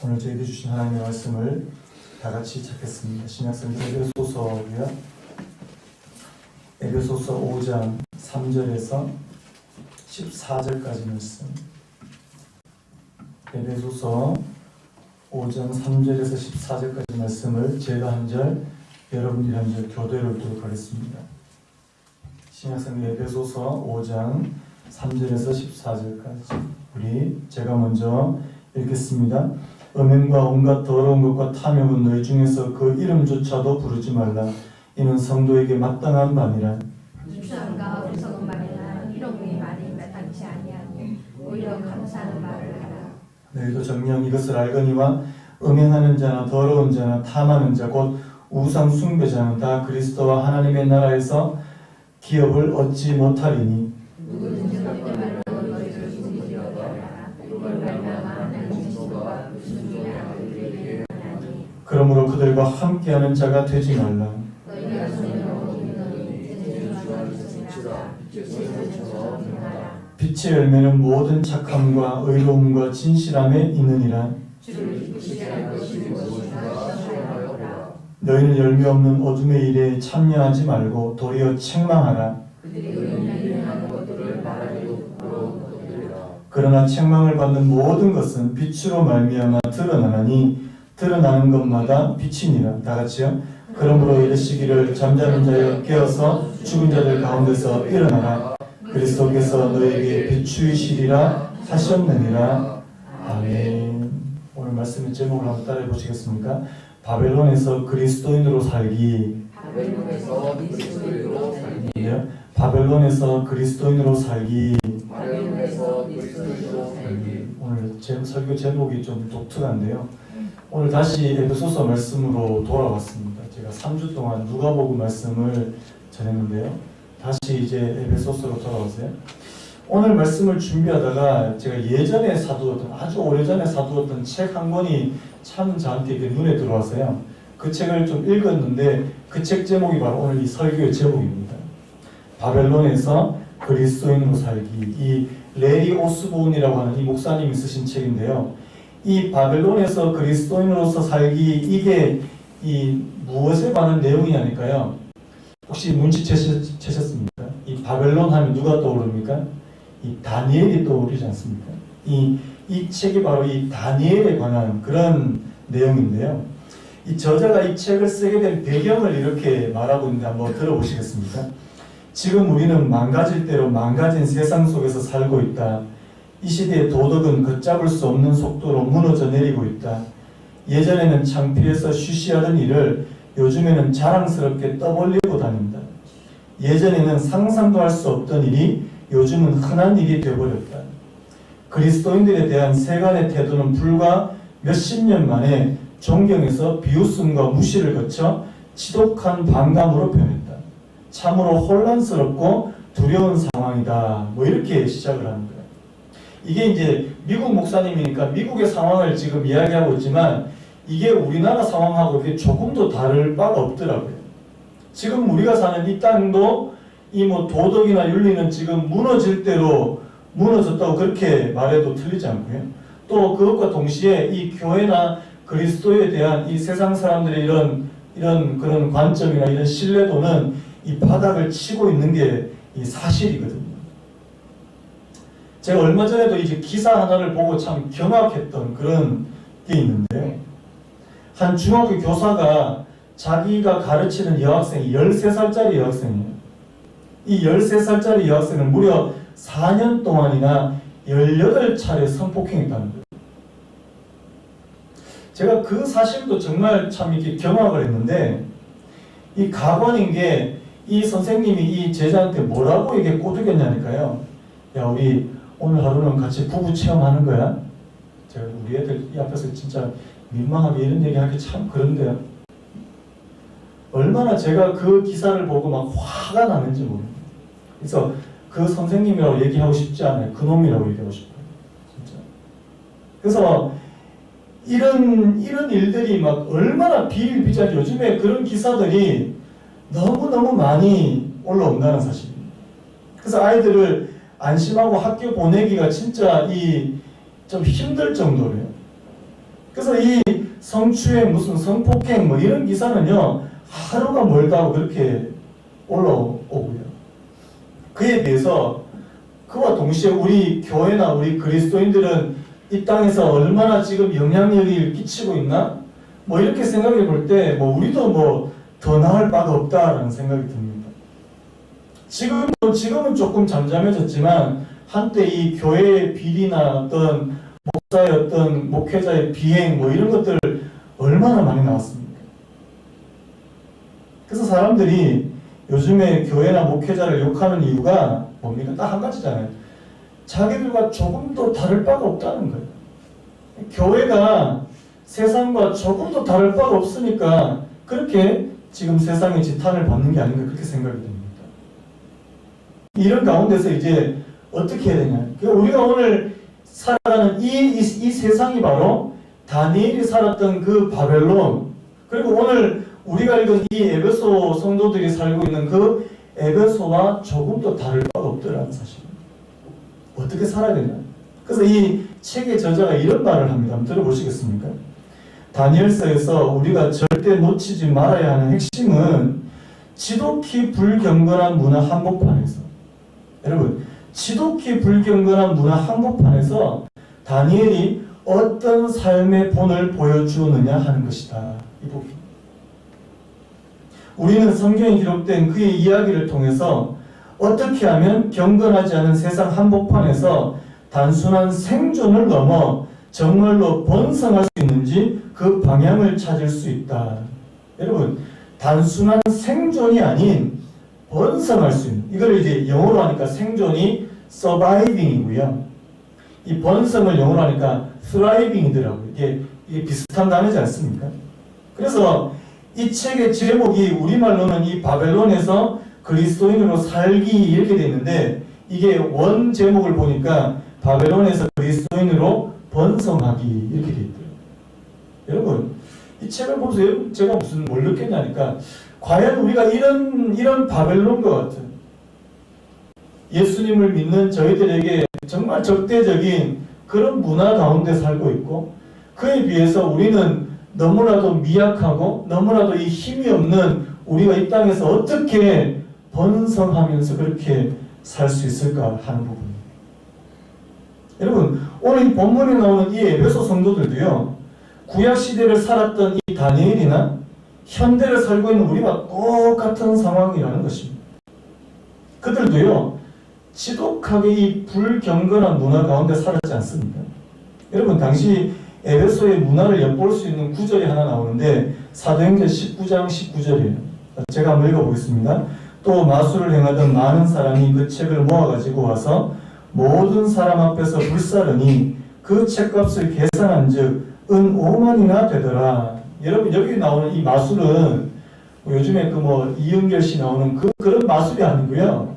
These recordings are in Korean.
오늘 저희들 주신 하나님의 말씀을 다 같이 찾겠습니다. 신약성경 에베소서고요. 에베소서 5장 3절에서 14절까지 말씀. 에베소서 5장 3절에서 14절까지 말씀을 제가 한 절, 여러분들이 한 절 교대로 읽도록 하겠습니다. 신약성경 에베소서 5장 3절에서 14절까지 제가 먼저 읽겠습니다. 음행과 온갖 더러운 것과 탐욕은 너희 중에서 그 이름조차도 부르지 말라. 이는 성도에게 마땅한 바니라. 입상과 어리석은 말이나 이런 말이 마땅치 아니하니 오히려 감사하는 말을 하라. 너희도 정녕 이것을 알거니와 음행하는 자나 더러운 자나 탐하는 자 곧 우상 숭배자는 다 그리스도와 하나님의 나라에서 기업을 얻지 못하리니 누구든지 너희 말로 너희를 죽이려고 하라. 이를 말미암아 하나님의 지식과 무슨 아들들에게 하나니 그러므로 그들과 함께하는 자가 되지 말라. 너희가 소리로 믿으니 이제 주와 있으시라. 빛에서 빛나라. 빛의 열매는 모든 착함과 의로움과 진실함에 있느니라. 주를 기쁘시게 할 것이 무엇인가 시험하여보라. 너희는 열매 없는 어둠의 일에 참여하지 말고 도리어 책망하라. 그들이 은행하는 것들을 말하기로 부끄러운 것들이라. 그러나 책망을 받는 모든 것은 빛으로 말미암아 드러나나니 드러나는 것마다 빛이니라. 다 같이요. 그러므로 이르시기를 잠자는 자여 깨어서 죽은 자들 가운데서 일어나라. 그리스도께서 너에게 비추이시리라 하셨느니라. 아멘. 오늘 말씀의 제목을 한번 따라해 보시겠습니까? 바벨론에서 그리스도인으로 살기. 바벨론에서 그리스도인으로 살기. 바벨론에서 그리스도인으로 살기. 바벨론에서 그리스도인으로 살기. 오늘 설교 제목이 좀 독특한데요. 오늘 다시 에베소서 말씀으로 돌아왔습니다. 제가 3주 동안 누가복음 말씀을 전했는데요. 다시 이제 에베소서로 돌아왔어요. 오늘 말씀을 준비하다가 제가 예전에 사두었던, 아주 오래전에 사두었던 책 한 권이 참 저한테 이렇게 눈에 들어왔어요. 그 책을 좀 읽었는데 그 책 제목이 바로 오늘 이 설교의 제목입니다. 바벨론에서 그리스도인으로 살기. 이 레리 오스본이라고 하는 이 목사님이 쓰신 책인데요. 이 바벨론에서 그리스도인으로서 살기, 이게 이 무엇에 관한 내용이 아닐까요? 혹시 눈치채셨습니까? 이 바벨론 하면 누가 떠오릅니까? 이 다니엘이 떠오르지 않습니까? 이 책이 바로 이 다니엘에 관한 그런 내용인데요. 이 저자가 이 책을 쓰게 된 배경을 이렇게 말하고 있는데 한번 들어보시겠습니까? 지금 우리는 망가질 대로 망가진 세상 속에서 살고 있다. 이 시대의 도덕은 걷잡을 수 없는 속도로 무너져 내리고 있다. 예전에는 창피해서 쉬쉬하던 일을 요즘에는 자랑스럽게 떠벌리고 다닌다. 예전에는 상상도 할 수 없던 일이 요즘은 흔한 일이 되어버렸다. 그리스도인들에 대한 세간의 태도는 불과 몇십 년 만에 존경에서 비웃음과 무시를 거쳐 지독한 반감으로 변했다. 참으로 혼란스럽고 두려운 상황이다. 뭐 이렇게 시작을 하는 거예요. 이게 이제 미국 목사님이니까 미국의 상황을 지금 이야기하고 있지만 이게 우리나라 상황하고 이게 조금도 다를 바가 없더라고요. 지금 우리가 사는 이 땅도 이 뭐 도덕이나 윤리는 지금 무너질 대로 무너졌다고 그렇게 말해도 틀리지 않고요. 또 그것과 동시에 이 교회나 그리스도에 대한 이 세상 사람들의 이런 그런 관점이나 이런 신뢰도는 이 바닥을 치고 있는 게 이 사실이거든요. 제가 얼마 전에도 이제 기사 하나를 보고 참 경악했던 그런 게 있는데요. 한 중학교 교사가 자기가 가르치는 여학생이 13살짜리 여학생이에요. 이 13살짜리 여학생을 무려 4년 동안이나 18차례 성폭행했다는 거예요. 제가 그 사실도 정말 참 이렇게 경악을 했는데, 이 가관인 게 이 선생님이 이 제자한테 뭐라고 이게 꼬드겼냐니까요. 야, 우리 오늘 하루는 같이 부부 체험하는 거야? 제가 우리 애들 이 앞에서 진짜 민망하게 이런 얘기 하기 참 그런데요. 얼마나 제가 그 기사를 보고 막 화가 나는지 모릅니다. 그래서 그 선생님이라고 얘기하고 싶지 않아요. 그놈이라고 얘기하고 싶어요. 진짜. 그래서 이런 일들이 막 얼마나 비일비재하지. 요즘에 그런 기사들이 너무너무 많이 올라온다는 사실입니다. 그래서 아이들을 안심하고 학교 보내기가 진짜 좀 힘들 정도로요. 그래서 이 성추행, 무슨 성폭행 뭐 이런 기사는요, 하루가 멀다고 그렇게 올라오고요. 그에 비해서 그와 동시에 우리 교회나 우리 그리스도인들은 이 땅에서 얼마나 지금 영향력을 끼치고 있나? 뭐 이렇게 생각해 볼 때 뭐 우리도 뭐 더 나을 바가 없다라는 생각이 듭니다. 지금은 조금 잠잠해졌지만 한때 이 교회의 비리나 어떤 목사의 어떤 목회자의 비행 뭐 이런 것들 얼마나 많이 나왔습니까? 그래서 사람들이 요즘에 교회나 목회자를 욕하는 이유가 뭡니까? 딱 한 가지잖아요. 자기들과 조금도 다를 바가 없다는 거예요. 교회가 세상과 조금도 다를 바가 없으니까 그렇게 지금 세상의 지탄을 받는 게 아닌가 그렇게 생각이 듭니다. 이런 가운데서 이제 어떻게 해야 되냐? 우리가 오늘 살아가는 이 세상이 바로 다니엘이 살았던 그 바벨론, 그리고 오늘 우리가 읽은 이 에베소 성도들이 살고 있는 그 에베소와 조금도 다를 바가 없더라는 사실입니다. 어떻게 살아야 되냐? 그래서 이 책의 저자가 이런 말을 합니다. 한번 들어보시겠습니까? 다니엘서에서 우리가 절대 놓치지 말아야 하는 핵심은 지독히 불경건한 문화 한복판에서, 여러분, 지독히 불경건한 문화 한복판에서 다니엘이 어떤 삶의 본을 보여주느냐 하는 것이다. 이 부분. 우리는 성경에 기록된 그의 이야기를 통해서 어떻게 하면 경건하지 않은 세상 한복판에서 단순한 생존을 넘어 정말로 번성할 수 있는지 그 방향을 찾을 수 있다. 여러분, 단순한 생존이 아닌 번성할 수 있는, 이걸 이제 영어로 하니까 생존이 surviving이고요. 이 번성을 영어로 하니까 thriving이더라고요. 이게 비슷한 단어지 않습니까? 그래서 이 책의 제목이 우리말로는 이 바벨론에서 그리스도인으로 살기 이렇게 되어 있는데, 이게 원 제목을 보니까 바벨론에서 그리스도인으로 번성하기 이렇게 되어 있더라고요. 여러분, 이 책을 보면서 제가 뭘 느꼈냐니까, 과연 우리가 이런 바벨론과 같은 예수님을 믿는 저희들에게 정말 적대적인 그런 문화 가운데 살고 있고, 그에 비해서 우리는 너무나도 미약하고 너무나도 이 힘이 없는 우리가 이 땅에서 어떻게 번성하면서 그렇게 살 수 있을까 하는 부분입니다. 여러분, 오늘 이 본문에 나오는 이 에베소 성도들도요, 구약시대를 살았던 이 다니엘이나 현대를 살고 있는 우리와 똑같은 상황이라는 것입니다. 그들도요, 지독하게 이 불경건한 문화 가운데 살았지 않습니까? 여러분, 당시 에베소의 문화를 엿볼 수 있는 구절이 하나 나오는데 사도행전 19장 19절이에요. 제가 한번 읽어보겠습니다. 또 마술을 행하던 많은 사람이 그 책을 모아가지고 와서 모든 사람 앞에서 불사르니 그 책값을 계산한 즉 은 5만이나 되더라. 여러분, 여기 나오는 이 마술은 요즘에 이은결 씨 나오는 그런 마술이 아니고요.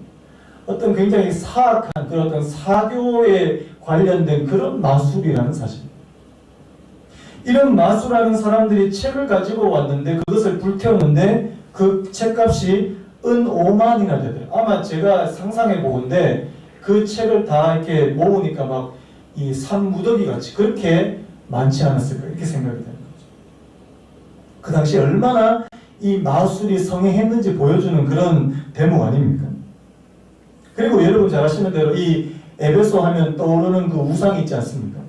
어떤 굉장히 사악한 그런 어떤 사교에 관련된 그런 마술이라는 사실. 이런 마술하는 사람들이 책을 가지고 왔는데 그것을 불태웠는데 그 책값이 은 5만이나 되더라. 아마 제가 상상해 보건데 그 책을 다 이렇게 모으니까 막 이 산무더기 같이 그렇게 많지 않았을까 이렇게 생각이 되는 거죠. 그 당시 얼마나 이 마술이 성행했는지 보여주는 그런 대목 아닙니까? 그리고 여러분 잘 아시는 대로 이 에베소 하면 떠오르는 그 우상이 있지 않습니까?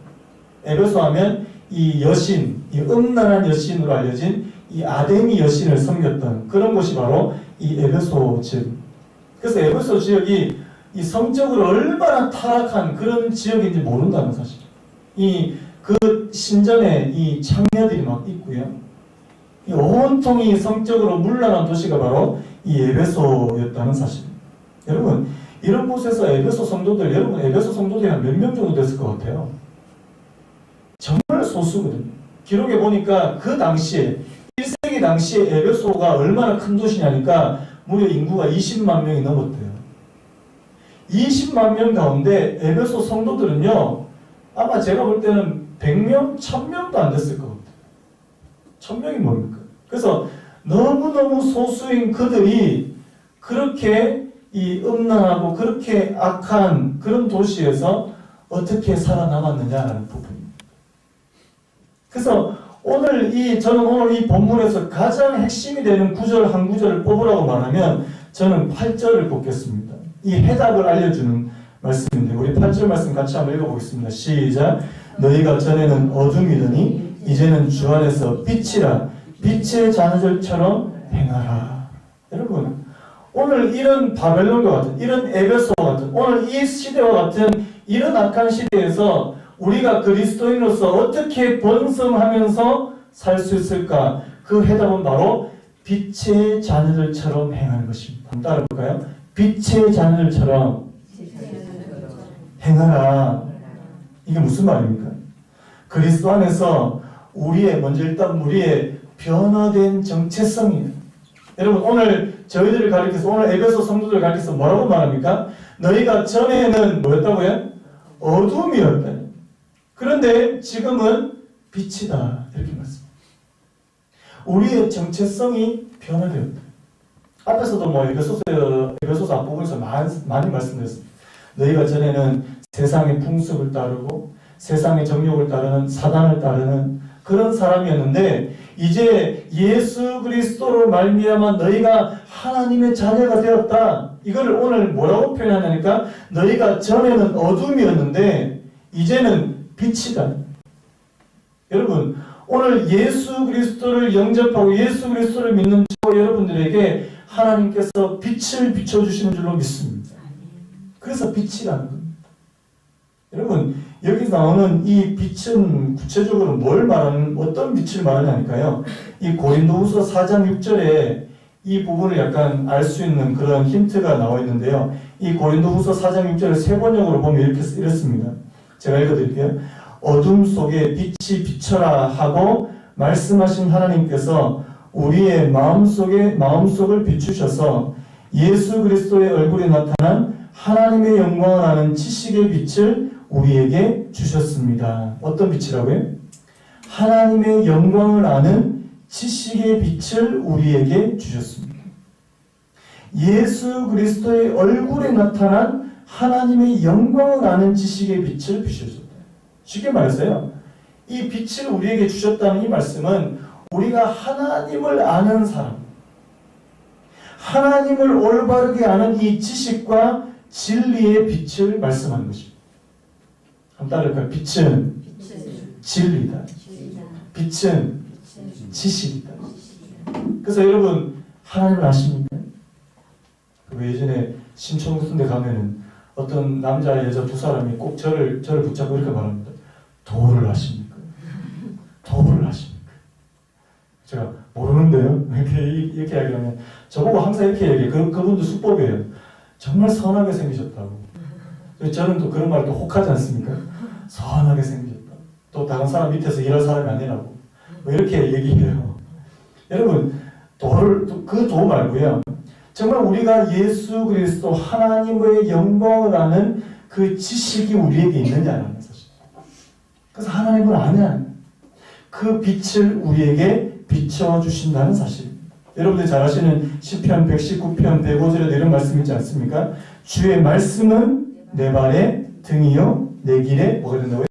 에베소 하면 이 여신, 이 음란한 여신으로 알려진 이 아데미 여신을 섬겼던 그런 곳이 바로 이 에베소 지역. 그래서 에베소 지역이 이 성적으로 얼마나 타락한 그런 지역인지 모른다는 사실. 그 신전에 이 창녀들이 막 있고요. 이 온통이 성적으로 문란한 도시가 바로 이 에베소였다는 사실. 여러분, 이런 곳에서 에베소 성도들, 여러분 에베소 성도들이 한 몇 명 정도 됐을 것 같아요? 정말 소수거든요. 기록에 보니까 그 당시에 1세기 당시에 에베소가 얼마나 큰 도시냐니까 무려 인구가 20만 명이 넘었대요. 20만 명 가운데 에베소 성도들은요, 아마 제가 볼 때는 100명, 1000명도 안 됐을 것 같아요. 1000명이 뭡니까? 그래서 너무너무 소수인 그들이 그렇게 이 음란하고 그렇게 악한 그런 도시에서 어떻게 살아남았느냐는 부분입니다. 그래서 저는 오늘 이 본문에서 가장 핵심이 되는 구절 한 구절을 뽑으라고 말하면 저는 8절을 뽑겠습니다. 이 해답을 알려주는 말씀인데 우리 8절 말씀 같이 한번 읽어보겠습니다. 시작. 너희가 전에는 어둠이더니 이제는 주 안에서 빛이라. 빛의 자녀들처럼 행하라. 여러분, 오늘 이런 바벨론과 같은, 이런 에베소와 같은, 오늘 이 시대와 같은 이런 악한 시대에서 우리가 그리스도인으로서 어떻게 번성하면서 살 수 있을까? 그 해답은 바로 빛의 자녀들처럼 행하는 것입니다. 한번 따라볼까요? 빛의 자녀들처럼 행하라. 이게 무슨 말입니까? 그리스도 안에서 일단 우리의 변화된 정체성이에요. 여러분, 오늘 저희들을 가리켜서, 오늘 에베소 성도들을 가리켜서 뭐라고 말합니까? 너희가 전에는 뭐였다고요? 어둠이었다. 그런데 지금은 빛이다. 이렇게 말씀합니다. 우리의 정체성이 변화되었다. 앞에서도 에베소서 앞부분에서 많이 말씀드렸습니다. 너희가 전에는 세상의 풍습을 따르고 세상의 정욕을 따르는 사단을 따르는 그런 사람이었는데 이제 예수 그리스도로 말미암아 너희가 하나님의 자녀가 되었다. 이거를 오늘 뭐라고 표현하냐니까 너희가 전에는 어둠이었는데 이제는 빛이다. 여러분, 오늘 예수 그리스도를 영접하고 예수 그리스도를 믿는 저 여러분들에게 하나님께서 빛을 비춰주시는 줄로 믿습니다. 그래서 빛이라는 겁니다. 여러분, 여기 나오는 이 빛은 구체적으로 어떤 빛을 말하냐니까요. 이 고린도후서 4장 6절에 이 부분을 약간 알 수 있는 그런 힌트가 나와 있는데요. 이 고린도후서 4장 6절을 세번역으로 보면 이렇습니다. 제가 읽어드릴게요. 어둠 속에 빛이 비쳐라 하고 말씀하신 하나님께서 우리의 마음속을 비추셔서 예수 그리스도의 얼굴에 나타난 하나님의 영광을 아는 지식의 빛을 우리에게 주셨습니다. 어떤 빛이라고요? 하나님의 영광을 아는 지식의 빛을 우리에게 주셨습니다. 예수 그리스도의 얼굴에 나타난 하나님의 영광을 아는 지식의 빛을 주셨습니다. 쉽게 말해서요, 이 빛을 우리에게 주셨다는 이 말씀은 우리가 하나님을 아는 사람, 하나님을 올바르게 아는 이 지식과 진리의 빛을 말씀하는 것입니다. 한번 따라해볼까요? 빛은 진리다. 빛은 지식이다. 그래서 여러분, 하나님을 아십니까? 예전에 신촌 같은 데 가면은 어떤 남자, 여자 두 사람이 꼭 저를 붙잡고 이렇게 말합니다. 도를 아십니까? 도를 아십니까? 제가 모르는데요? 이렇게 이야기하면 저보고 항상 이렇게 얘기해요. 그분도 수법이에요. 정말 선하게 생기셨다고. 저는 또 그런 말을 또 혹하지 않습니까? 선하게 생기셨다. 또 다른 사람 밑에서 일할 사람이 아니라고. 뭐 이렇게 얘기해요. 여러분, 그 도 말고요. 정말 우리가 예수 그리스도 하나님의 영광을 아는 그 지식이 우리에게 있느냐는 사실. 그래서 하나님을 아는 그 빛을 우리에게 비춰주신다는 사실입니다. 여러분들이 잘 아시는 시편 119편 105절에 이런 말씀이 있지 않습니까? 주의 말씀은 내 발의 등이요 내 길에 뭐가 된다고요?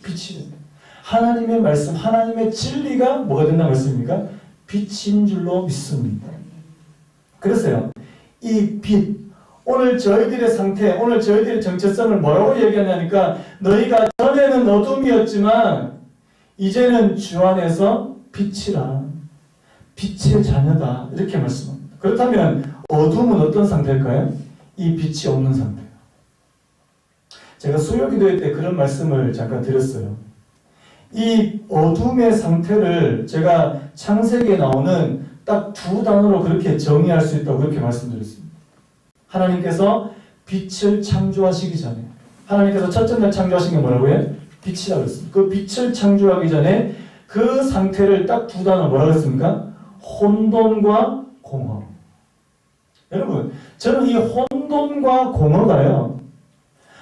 빛이 된다. 하나님의 말씀, 하나님의 진리가 뭐가 된다는 말씀입니까? 빛인 줄로 믿습니다. 그래서요, 이 빛, 오늘 저희들의 상태, 오늘 저희들의 정체성을 뭐라고 얘기하냐니까 너희가 전에는 어둠이었지만 이제는 주 안에서 빛이라. 빛의 자녀다. 이렇게 말씀합니다. 그렇다면 어둠은 어떤 상태일까요? 이 빛이 없는 상태예요. 제가 수요기도회 때 그런 말씀을 잠깐 드렸어요. 이 어둠의 상태를 제가 창세기에 나오는 딱 두 단어로 그렇게 정의할 수 있다고 그렇게 말씀드렸습니다. 하나님께서 빛을 창조하시기 전에, 하나님께서 첫째 날 창조하신 게 뭐라고 해요? 빛이라고 했습니다. 그 빛을 창조하기 전에 그 상태를 딱 두 단어 뭐라고 했습니까? 혼돈과 공허. 여러분, 저는 이 혼돈과 공허가요,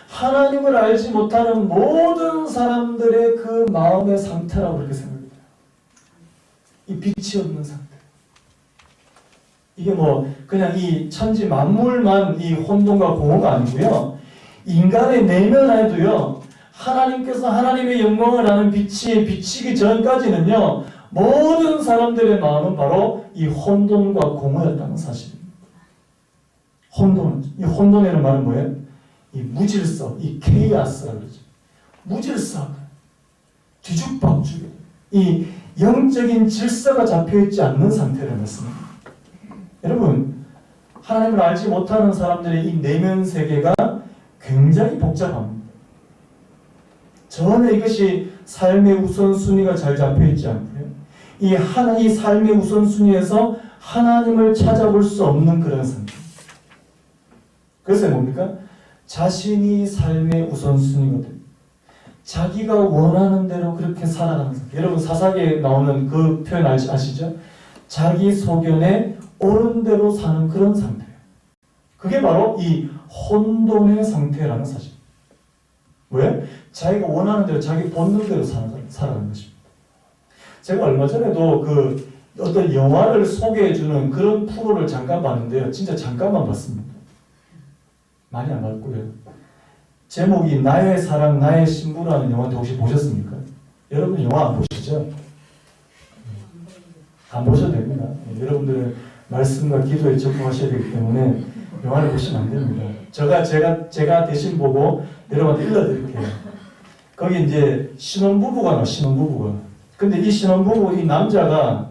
하나님을 알지 못하는 모든 사람들의 그 마음의 상태라고 그렇게 생각합니다. 이 빛이 없는 상태. 이게 뭐 그냥 이 천지 만물만 이 혼돈과 공허가 아니고요. 인간의 내면 안에도요, 하나님께서 하나님의 영광을 아는 빛이 비치기 전까지는요, 모든 사람들의 마음은 바로 이 혼돈과 공허였다는 사실입니다. 혼돈, 이 혼돈이라는 말은 뭐예요? 이 무질서, 이 케이아스라고 그러죠. 무질서, 뒤죽박죽, 이 영적인 질서가 잡혀있지 않는 상태를 말씀합니다. 여러분, 하나님을 알지 못하는 사람들의 이 내면 세계가 굉장히 복잡합니다. 전혀 이것이 삶의 우선순위가 잘 잡혀있지 않고요. 이 삶의 우선순위에서 하나님을 찾아볼 수 없는 그런 상태. 그래서 뭡니까? 자신이 삶의 우선순위거든요. 자기가 원하는 대로 그렇게 살아가는 상태. 여러분 사사기에 나오는 그 표현 아시죠? 자기 소견에 옳은 대로 사는 그런 상태예요. 그게 바로 이 혼돈의 상태라는 사실. 왜? 자기가 원하는 대로 자기 본능대로 살아가는 것입니다. 제가 얼마 전에도 그 어떤 영화를 소개해주는 그런 프로를 잠깐 봤는데요. 진짜 잠깐만 봤습니다. 많이 안 봤고요. 제목이 나의 사랑 나의 신부라는 영화인데 혹시 보셨습니까? 여러분 영화 안 보시죠? 안 보셔도 됩니다. 여러분들은 말씀과 기도에 적응하셔야 되기 때문에 영화를 보시면 안 됩니다. 제가 대신 보고 여러분한테 읽어드릴게요. 거기 이제 신혼부부가 나와, 신혼부부가. 근데 이 신혼부부, 이 남자가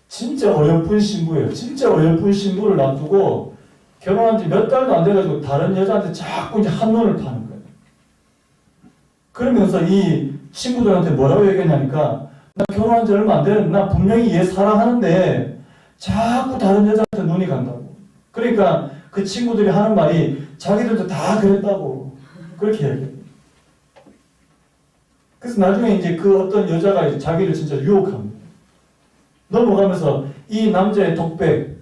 진짜 어여쁜 신부예요. 진짜 어여쁜 신부를 놔두고 결혼한 지 몇 달도 안 돼가지고 다른 여자한테 자꾸 이제 한눈을 파는 거예요. 그러면서 이 친구들한테 뭐라고 얘기했냐니까, 나 결혼한 지 얼마 안 됐는데, 나 분명히 얘 사랑하는데 자꾸 다른 여자한테 눈이 간다고. 그러니까 그 친구들이 하는 말이 자기들도 다 그랬다고. 그렇게 얘기해요. 그래서 나중에 이제 그 어떤 여자가 이제 자기를 진짜 유혹합니다. 넘어가면서 이 남자의 독백,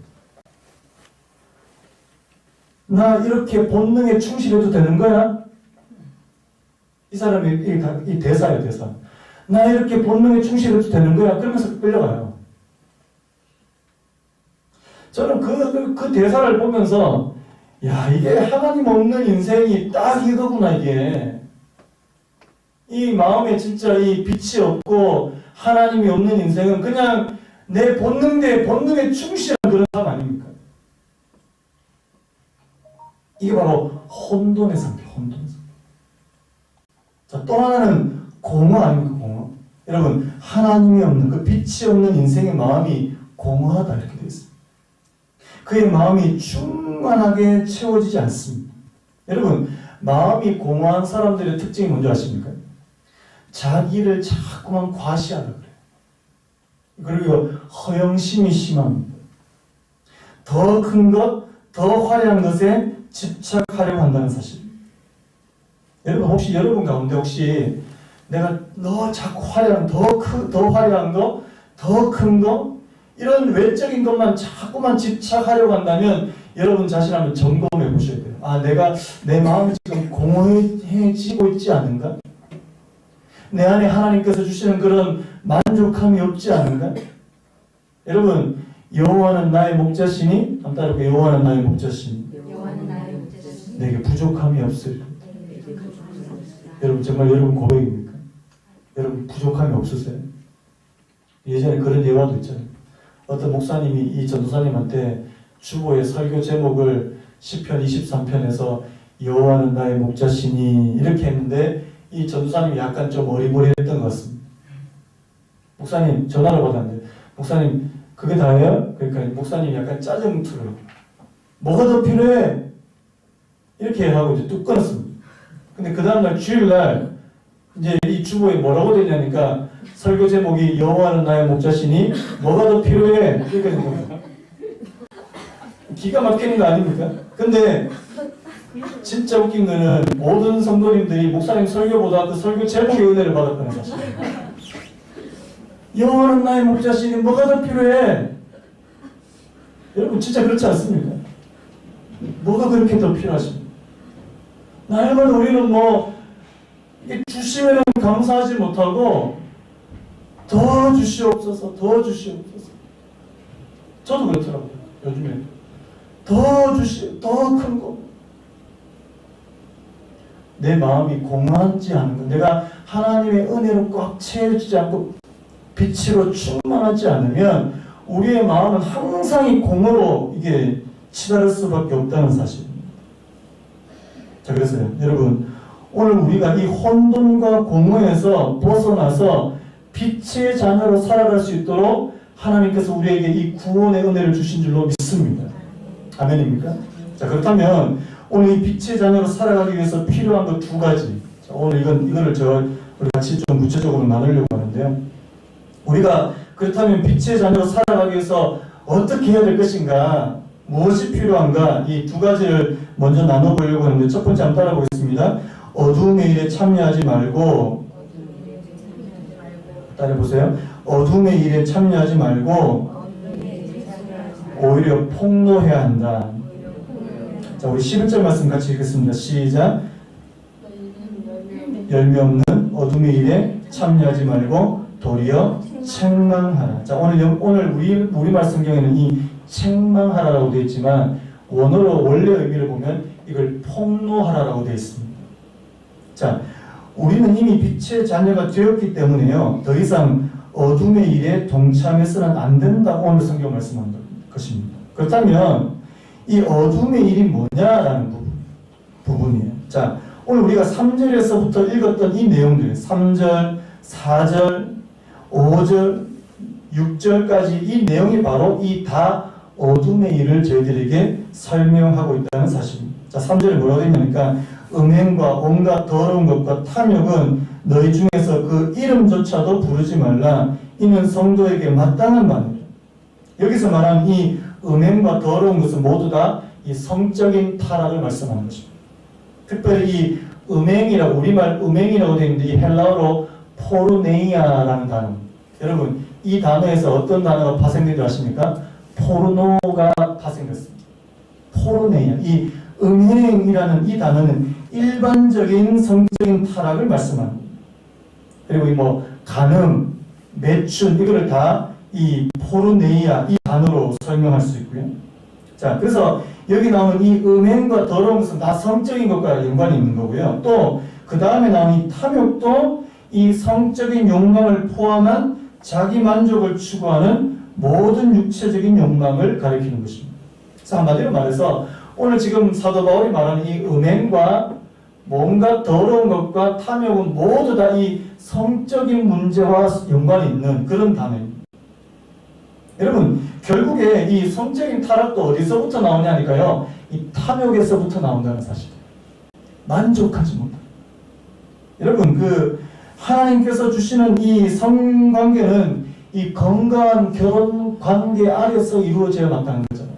나 이렇게 본능에 충실해도 되는 거야? 이 사람이 이 대사예요, 대사. 나 이렇게 본능에 충실해도 되는 거야? 그러면서 끌려가요. 저는 그 대사를 보면서, 야, 이게 하나님 없는 인생이 딱 이거구나, 이게. 이 마음에 진짜 이 빛이 없고 하나님이 없는 인생은 그냥 내 본능에 충실한 그런 사람 아닙니까? 이게 바로 혼돈의 상태, 혼돈의 상태. 자, 또 하나는 공허 아닙니까, 공허? 여러분, 하나님이 없는, 그 빛이 없는 인생의 마음이 공허하다, 이렇게 되어 있습니다. 그의 마음이 충만하게 채워지지 않습니다. 여러분, 마음이 공허한 사람들의 특징이 뭔지 아십니까? 자기를 자꾸만 과시하라 그래요. 그리고 허영심이 심합니다. 더 큰 것, 더 화려한 것에 집착하려고 한다는 사실입니다. 여러분, 혹시 여러분 가운데 혹시 내가 너 자꾸 화려한, 더 화려한 거, 더 큰 거, 이런 외적인 것만 자꾸만 집착하려고 한다면 여러분 자신 한번 점검해 보셔야 돼요. 아, 내 마음이 지금 공허해지고 있지 않은가? 내 안에 하나님께서 주시는 그런 만족함이 없지 않은가? 여러분, 여호와는 나의 목자시니, 한번 따라해볼게요. 여호와는 나의 목자시니 내게 부족함이 없으리라. 여러분, 정말 여러분 고백입니까? 여러분 부족함이 없으세요? 예전에 그런 예화도 있잖아요. 어떤 목사님이 이 전도사님한테 주보의 설교 제목을 시편 23편에서 여호와는 나의 목자시니 이렇게 했는데 이 전도사님이 약간 좀 어리버리했던 것 같습니다. 목사님 전화를 받았는데, 목사님 그게 다예요? 그러니까 목사님이 약간 짜증투를, 뭐가 더 필요해? 이렇게 하고 이제 뚝 끊었습니다. 근데 그 다음날 주일날 이제 이 주보에 뭐라고 되냐니까 설교 제목이 여호와는 나의 목자시니 뭐가 더 필요해? 이렇게 된 겁니다. 기가 막히는 거 아닙니까? 근데 진짜 웃긴 거는 모든 성도님들이 목사님 설교보다 그 설교 제목의 은혜를 받았다는 사실. 여호와는 나의 목자시니 뭐가 더 필요해? 여러분 진짜 그렇지 않습니까? 뭐가 그렇게 더 필요하십니까? 날마다 우리는 이게 주시면 감사하지 못하고 더 주시옵소서, 더 주시옵소서. 저도 그렇더라고요. 요즘에 더 큰 거. 내 마음이 공허하지 않은 것, 내가 하나님의 은혜로 꽉 채워지지 않고 빛으로 충만하지 않으면 우리의 마음은 항상 이 공허로 이게 치달을 수밖에 없다는 사실입니다. 자, 그래서 여러분, 오늘 우리가 이 혼돈과 공허에서 벗어나서 빛의 자녀로 살아갈 수 있도록 하나님께서 우리에게 이 구원의 은혜를 주신 줄로 믿습니다. 아멘입니까? 자, 그렇다면 오늘 이 빛의 자녀로 살아가기 위해서 필요한 것 두 가지. 자, 오늘 이거를 우리 같이 좀 구체적으로 나누려고 하는데요. 우리가 그렇다면 빛의 자녀로 살아가기 위해서 어떻게 해야 될 것인가, 무엇이 필요한가, 이 두 가지를 먼저 나눠보려고 하는데, 첫 번째 한번 따라보겠습니다. 어두움의 일에 참여하지 말고, 따라해보세요. 어둠의 일에 참여하지 말고 오히려 폭로해야 한다. 자, 우리 11절 말씀 같이 읽겠습니다. 시작. 열매 없는 어둠의 일에 참여하지 말고 도리어 책망하라. 자, 오늘 우리말 성경에는 이 책망하라라고 되어 있지만 원어로 원래 의미를 보면 이걸 폭로하라라고 되어 있습니다. 자, 우리는 이미 빛의 자녀가 되었기 때문에요, 더 이상 어둠의 일에 동참해서는 안 된다고 오늘 성경 말씀한 것입니다. 그렇다면 이 어둠의 일이 뭐냐라는 부분이에요. 자, 오늘 우리가 3절에서부터 읽었던 이 내용들, 3절, 4절, 5절, 6절까지 이 내용이 바로 이 다 어둠의 일을 저희들에게 설명하고 있다는 사실입니다. 자, 3절에 뭐라고 되냐니까 음행과 온갖 더러운 것과 탐욕은 너희 중에서 그 이름조차도 부르지 말라. 이는 성도에게 마땅한 말이다. 여기서 말하는 이 음행과 더러운 것은 모두 다 이 성적인 타락을 말씀하는 것입니다. 특별히 이 음행이라고, 우리말 음행이라고 되어 있는데 이 헬라어로 포르네이아라는 단어. 여러분, 이 단어에서 어떤 단어가 파생된 줄 아십니까? 포르노가 파생됐습니다. 포르네이아. 이 음행이라는 이 단어는 일반적인 성적인 타락을 말씀합니다. 그리고 이 간음, 매춘, 이거를 다 이 포르네이아, 이 단어로 설명할 수 있고요. 자, 그래서 여기 나오는 이 음행과 더러운 것은 다 성적인 것과 연관이 있는 거고요. 또 그 다음에 나오는 이 탐욕도 이 성적인 욕망을 포함한 자기 만족을 추구하는 모든 육체적인 욕망을 가리키는 것입니다. 그래서 한마디로 말해서 오늘 지금 사도 바울이 말하는 이 음행과 뭔가 더러운 것과 탐욕은 모두 다 이 성적인 문제와 연관이 있는 그런 단어입니다. 여러분, 결국에 이 성적인 타락도 어디서부터 나오냐니까요, 이 탐욕에서부터 나온다는 사실. 만족하지 못한다. 여러분, 하나님께서 주시는 이 성관계는 이 건강한 결혼 관계 아래서 이루어져야 마땅한 거잖아요.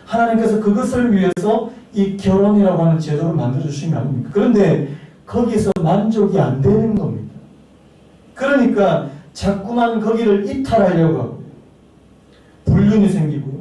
하나님께서 그것을 위해서 이 결혼이라고 하는 제도를 만들어주신 거 아닙니까? 그런데 거기서 만족이 안 되는 겁니다. 그러니까 자꾸만 거기를 이탈하려고 하고요. 불륜이 생기고요.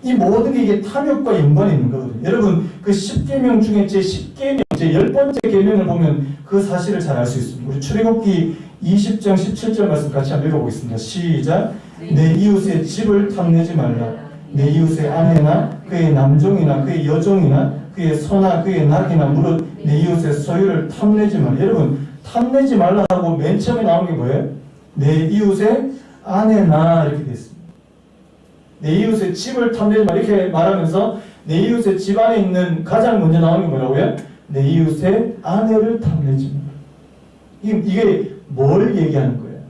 이 모든 게 이게 탐욕과 연관이 있는 거거든요. 여러분, 그 10계명 중에 제 10계명, 제 10번째 계명을 보면 그 사실을 잘 알 수 있습니다. 우리 출애굽기 20장 17절 말씀 같이 한번 읽어보겠습니다. 시작. 내 이웃의 집을 탐내지 말라. 내 이웃의 아내나 그의 남종이나 그의 여종이나 그의 소나 그의 낙이나 무릇 내 이웃의 소유를 탐내지 말라. 여러분, 탐내지 말라 하고 맨 처음에 나오는 게 뭐예요? 내 이웃의 아내나 이렇게 되어 있습니다. 내 이웃의 집을 탐내지 말라 이렇게 말하면서 내 이웃의 집 안에 있는 가장 먼저 나오는 게 뭐라고요? 내 이웃의 아내를 탐내지 말라. 이게 뭘 얘기하는 거예요?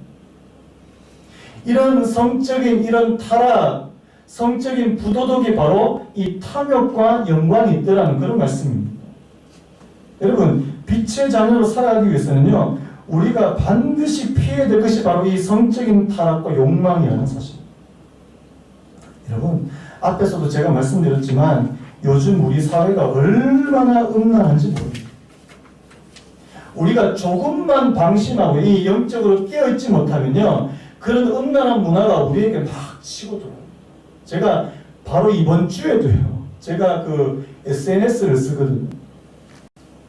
이런 성적인 이런 타락, 성적인 부도덕이 바로 이 탐욕과 연관이 있더라는 그런 말씀입니다. 여러분, 빛의 자녀로 살아가기 위해서는요, 우리가 반드시 피해야 될 것이 바로 이 성적인 타락과 욕망이라는 사실. 여러분, 앞에서도 제가 말씀드렸지만 요즘 우리 사회가 얼마나 음란한지 모릅니다. 우리가 조금만 방심하고 이 영적으로 깨어있지 못하면요, 그런 음란한 문화가 우리에게 막 치고 들어요. 제가 바로 이번 주에도요, 제가 SNS를 쓰거든요.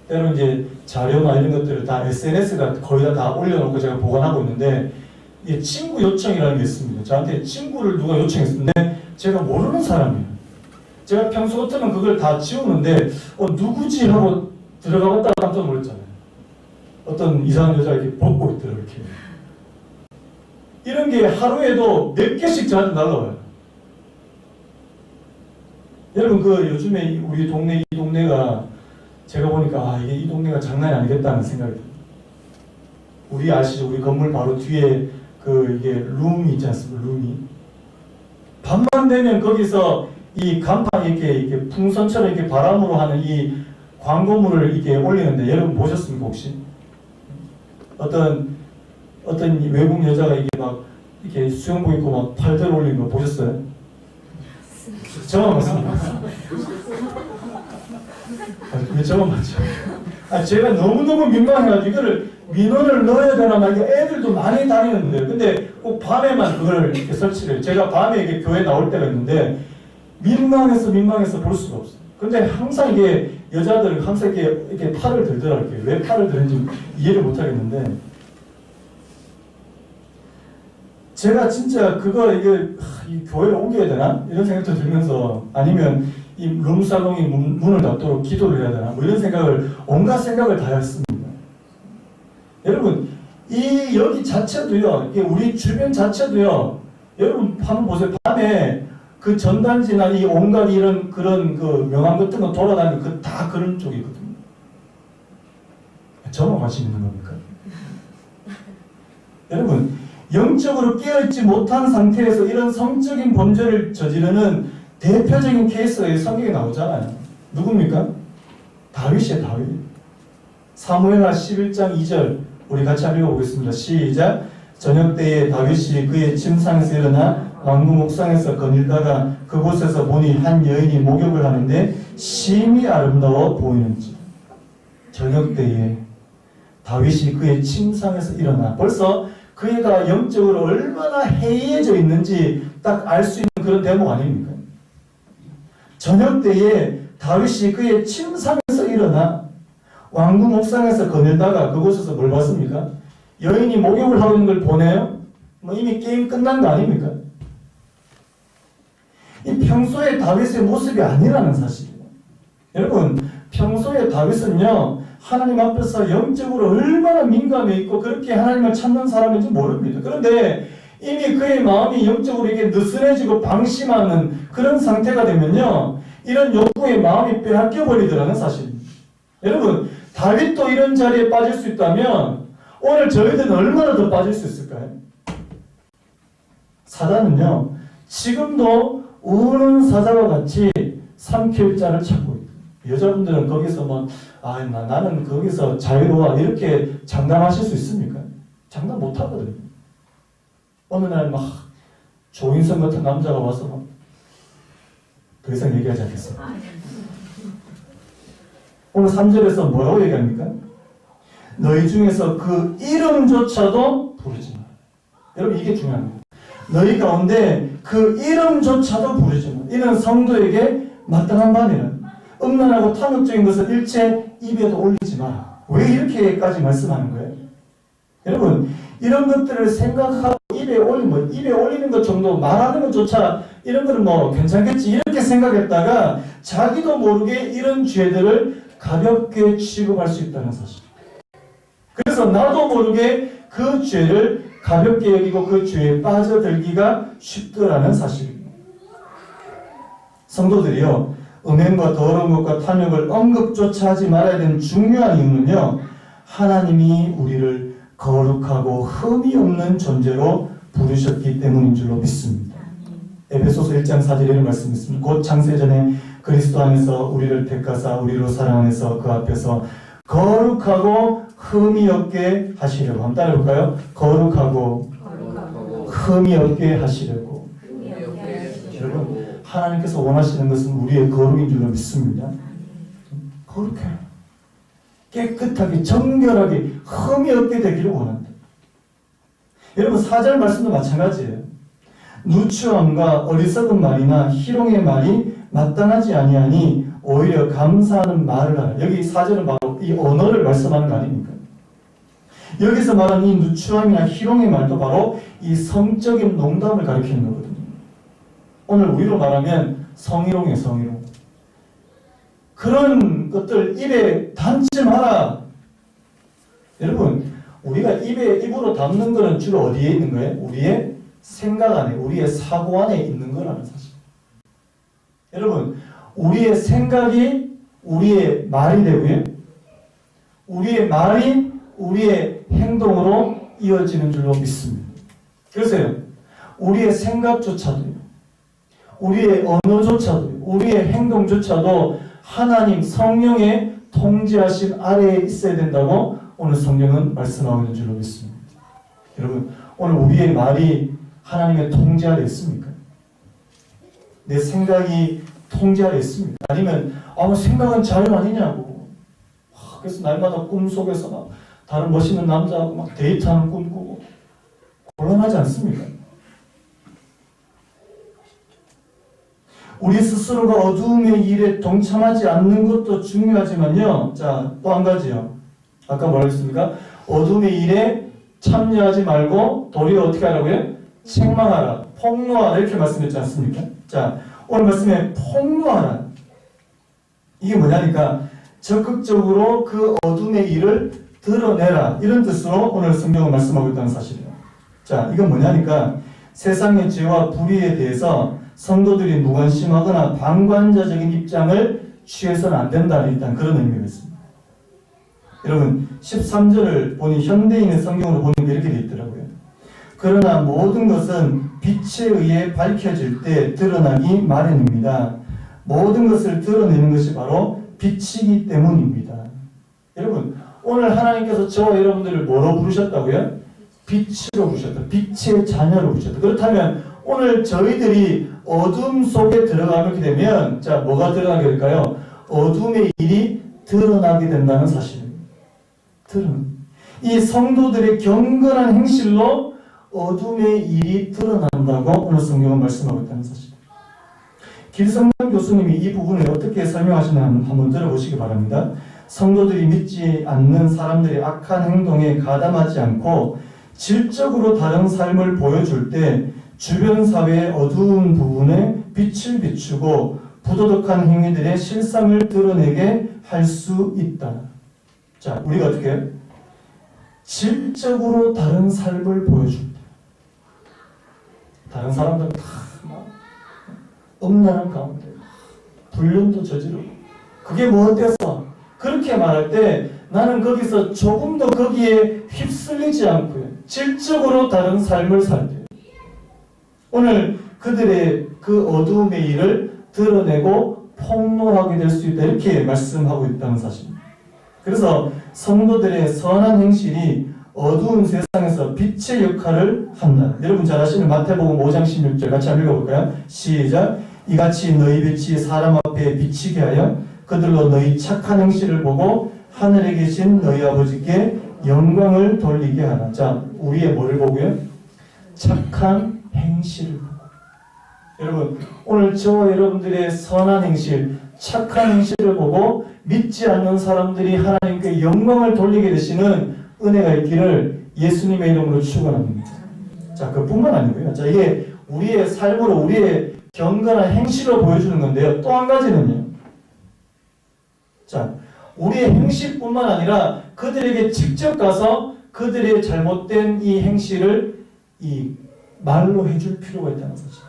때로 이제 자료나 이런 것들을 다 SNS가 거의 다 올려놓고 제가 보관하고 있는데, 이게 친구 요청이라는 게 있습니다. 저한테 친구를 누가 요청했는데 제가 모르는 사람이에요. 제가 평소 같으면 그걸 다 지우는데 누구지 하고 들어가봤다가 깜짝 놀랐잖아요. 어떤 이상한 여자가 이렇게 벗고 있더라고요. 이렇게. 이런 게 하루에도 몇 개씩 저한테 날라와요. 여러분, 그 요즘에 우리 동네, 이 동네가 제가 보니까 아, 이게 이 동네가 장난이 아니겠다는 생각이 들어요. 우리 아시죠? 우리 건물 바로 뒤에 그 이게 룸이 있지 않습니까? 룸이. 밤만 되면 거기서 이 간판 이렇게 풍선처럼 이렇게 바람으로 하는 이 광고물을 이렇게 올리는데 여러분 보셨습니까 혹시? 어떤 외국 여자가 이게 막 이렇게 수영복 입고 막 팔들 올리는 거 보셨어요? 저만 봤습니다. 왜 저만 봤죠? 제가 너무너무 민망해가지고 이거를 민원을 넣어야 되나 막 애들도 많이 다니는데 근데 꼭 밤에만 그걸 이렇게 설치를 해요. 제가 밤에 이게 교회 나올 때가 있는데 민망해서 볼 수가 없어요. 근데 항상 이게 여자들은 항상 이렇게 팔을 들더라고요. 왜 팔을 드는지 이해를 못 하겠는데 제가 진짜 그거 이 교회를 옮겨야 되나? 이런 생각도 들면서 아니면 이 룸사롱이 문을 닫도록 기도를 해야 되나? 뭐 이런 생각을 온갖 생각을 다 했습니다. 여러분 이 여기 자체도요. 이게 우리 주변 자체도요. 여러분 한번 보세요. 밤에 그 전단지나 이 온갖 이런 그런 그 명함 같은 거 돌아다니는 그 다 그런 쪽이거든요. 저만 관심 있는 겁니까? 여러분 영적으로 깨어있지 못한 상태에서 이런 성적인 범죄를 저지르는 대표적인 케이스가 성경에 나오잖아요. 누굽니까? 다윗이에요. 다윗. 사무엘하 11장 2절 우리 같이 한번 읽어보겠습니다. 시작. 저녁 때에 다윗이 그의 침상에서 일어나 왕궁 옥상에서 거닐다가 그곳에서 보니 한 여인이 목욕을 하는데 심히 아름다워 보이는지. 저녁 때에 다윗이 그의 침상에서 일어나 벌써 그애가 영적으로 얼마나 해이해져 있는지 딱 알 수 있는 그런 대목 아닙니까? 저녁 때에 다윗이 그의 침상에서 일어나 왕궁 옥상에서 거닐다가 그곳에서 뭘 봤습니까? 여인이 목욕을 하고 있는 걸 보네요? 뭐 이미 게임 끝난 거 아닙니까? 이 평소의 다윗의 모습이 아니라는 사실이에요. 여러분, 평소에 다윗은요, 하나님 앞에서 영적으로 얼마나 민감해 있고 그렇게 하나님을 찾는 사람인지 모릅니다. 그런데 이미 그의 마음이 영적으로 이게 느슨해지고 방심하는 그런 상태가 되면요, 이런 욕구의 마음이 빼앗겨 버리더라는 사실입니다. 여러분, 다윗도 이런 자리에 빠질 수 있다면 오늘 저희들은 얼마나 더 빠질 수 있을까요? 사단은요, 지금도 우는 사자와 같이 삼킬 자를 찾고 있다. 여자분들은 거기서 나는 거기서 자유로워 이렇게 장담하실 수 있습니까? 장담 못 하거든요. 어느 날 조인성 같은 남자가 와서 더 이상 얘기하지 않겠습니다. 오늘 3절에서 뭐라고 얘기합니까? 너희 중에서 그 이름조차도 부르지 마. 여러분 이게 중요합니다. 너희 가운데 그 이름조차도 부르지 마. 이는 성도에게 마땅한 바니라. 음란하고 탐욕적인 것을 일체 입에도 올리지 마라. 왜 이렇게까지 말씀하는 거예요? 여러분 이런 것들을 생각하고 입에 올리는 것 정도 말하는 것조차 이런 거는 괜찮겠지 이렇게 생각했다가 자기도 모르게 이런 죄들을 가볍게 취급할 수 있다는 사실. 그래서 나도 모르게 그 죄를 가볍게 여기고 그 죄에 빠져들기가 쉽더라는 사실입니다. 성도들이요, 음행과 더러운 것과 탐욕을 언급조차 하지 말아야 되는 중요한 이유는요, 하나님이 우리를 거룩하고 흠이 없는 존재로 부르셨기 때문인 줄로 믿습니다. 에베소서 1장 4절에 이런 말씀이 있습니다. 곧 창세전에 그리스도 안에서 우리를 택하사 우리로 사랑하면서 그 앞에서 거룩하고 흠이 없게 하시려고. 한번 따라해볼까요? 거룩하고 흠이 없게 하시려고. 여러분 하나님께서 원하시는 것은 우리의 거룩인 줄로 믿습니다. 거룩해, 깨끗하게 정결하게 흠이 없게 되기를 원한다. 여러분 4절 말씀도 마찬가지예요. 누추함과 어리석은 말이나 희롱의 말이 마땅하지 아니하니 오히려 감사하는 말을 하라. 여기 4절은 바로 이 언어를 말씀하는 거 아닙니까? 여기서 말하는 이 누추함이나 희롱의 말도 바로 이 성적인 농담을 가리키는 거거든요. 오늘 우리로 말하면 성희롱이에요. 성희롱. 그런 것들 입에 담지 마라. 여러분, 우리가 입으로 담는 거는 주로 어디에 있는 거예요? 우리의 생각 안에, 우리의 사고 안에 있는 거라는 사실. 여러분, 우리의 생각이 우리의 말이 되고요. 우리의 말이 우리의 행동으로 이어지는 줄로 믿습니다. 그래서요, 우리의 생각조차도요, 우리의 언어조차도요, 우리의 행동조차도 하나님 성령의 통제하신 아래에 있어야 된다고 오늘 성경은 말씀하고 있는 줄로 믿습니다. 여러분, 오늘 우리의 말이 하나님의 통제 아래에 있습니까? 내 생각이 통제 아래에 있습니까? 아니면 생각은 자유 아니냐고. 그래서 날마다 꿈속에서 막 다른 멋있는 남자하고 막 데이트하는 꿈 꾸고 곤란하지 않습니까? 우리 스스로가 어두움의 일에 동참하지 않는 것도 중요하지만요. 자, 또 한 가지요. 아까 뭐라고 했습니까? 어둠의 일에 참여하지 말고 도리어 어떻게 하라고요? 책망하라, 폭로하라 이렇게 말씀했지 않습니까? 자, 오늘 말씀에 폭로하라. 이게 뭐냐니까 적극적으로 그 어둠의 일을 드러내라 이런 뜻으로 오늘 성경을 말씀하고 있다는 사실이에요. 자, 이건 뭐냐니까 세상의 죄와 불의에 대해서 성도들이 무관심하거나 방관자적인 입장을 취해서는 안 된다는 일단 그런 의미가 있습니다. 여러분 13절을 보니 현대인의 성경으로 보니까 이렇게 되어 있더라고요. 그러나 모든 것은 빛에 의해 밝혀질 때 드러나기 마련입니다. 모든 것을 드러내는 것이 바로 빛이기 때문입니다. 여러분 오늘 하나님께서 저와 여러분들을 뭐로 부르셨다고요? 빛으로 부르셨다. 빛의 자녀로 부르셨다. 그렇다면 오늘 저희들이 어둠 속에 들어가게 되면 자 뭐가 드러나게 될까요? 어둠의 일이 드러나게 된다는 사실입니다. 이 성도들의 경건한 행실로 어둠의 일이 드러난다고 오늘 성경은 말씀하고 있다는 사실입니다. 길성남 교수님이 이 부분을 어떻게 설명하시나 한번 들어보시기 바랍니다. 성도들이 믿지 않는 사람들의 악한 행동에 가담하지 않고 질적으로 다른 삶을 보여줄 때 주변 사회의 어두운 부분에 빛을 비추고 부도덕한 행위들의 실상을 드러내게 할 수 있다. 자, 우리가 어떻게 해요? 질적으로 다른 삶을 보여줄 때 다른 사람들은 다 막 엄란한 가운데 불륜도 저지르고 그게 뭐 어때서 그렇게 말할 때 나는 거기서 조금 더 거기에 휩쓸리지 않고요. 질적으로 다른 삶을 살 때 오늘 그들의 그 어두움의 일을 드러내고 폭로하게 될 수 있다. 이렇게 말씀하고 있다는 사실입니다. 그래서 성도들의 선한 행실이 어두운 세상에서 빛의 역할을 한다. 여러분 잘 아시는 마태복음 5장 16절 같이 한번 읽어볼까요? 시작. 이같이 너희 빛이 사람 앞에 비치게 하여 그들로 너희 착한 행실을 보고 하늘에 계신 너희 아버지께 영광을 돌리게 하라. 자, 우리의 뭐를 보고요? 착한 행실을 보고. 여러분, 오늘 저와 여러분들의 선한 행실, 착한 행실을 보고 믿지 않는 사람들이 하나님께 영광을 돌리게 되시는 은혜가 있기를 예수님의 이름으로 축원합니다. 자, 그뿐만 아니고요. 자, 이게 우리의 삶으로 우리의 경건한 행실로 보여주는 건데요. 또 한 가지는요. 자, 우리의 행실뿐만 아니라 그들에게 직접 가서 그들의 잘못된 이 행실을 이 말로 해줄 필요가 있다는 사실.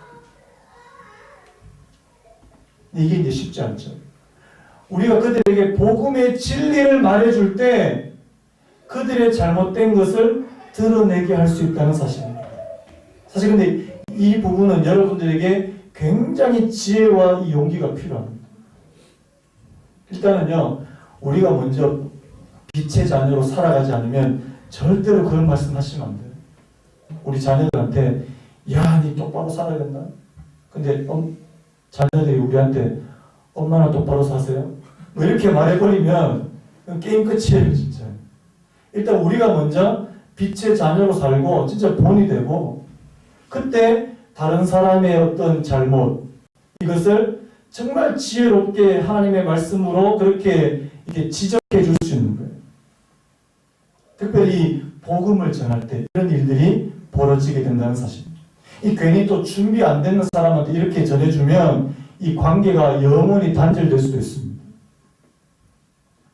이게 이제 쉽지 않죠. 우리가 그들에게 복음의 진리를 말해줄 때 그들의 잘못된 것을 드러내게 할 수 있다는 사실입니다. 사실 근데 이 부분은 여러분들에게 굉장히 지혜와 이 용기가 필요합니다. 일단은요, 우리가 먼저 빛의 자녀로 살아가지 않으면 절대로 그런 말씀 하시면 안 돼요. 우리 자녀들한테 야, 니 똑바로 살아야 된다. 근데 자녀들이 우리한테 엄마나 똑바로 사세요. 뭐 이렇게 말해버리면 게임 끝이에요, 진짜. 일단 우리가 먼저 빛의 자녀로 살고 진짜 본이 되고 그때 다른 사람의 어떤 잘못 이것을 정말 지혜롭게 하나님의 말씀으로 그렇게 이렇게 지적해 줄 수 있는 거예요. 특별히 복음을 전할 때 이런 일들이 벌어지게 된다는 사실입니다. 이 괜히 또 준비 안 되는 사람한테 이렇게 전해주면 이 관계가 영원히 단절될 수도 있습니다.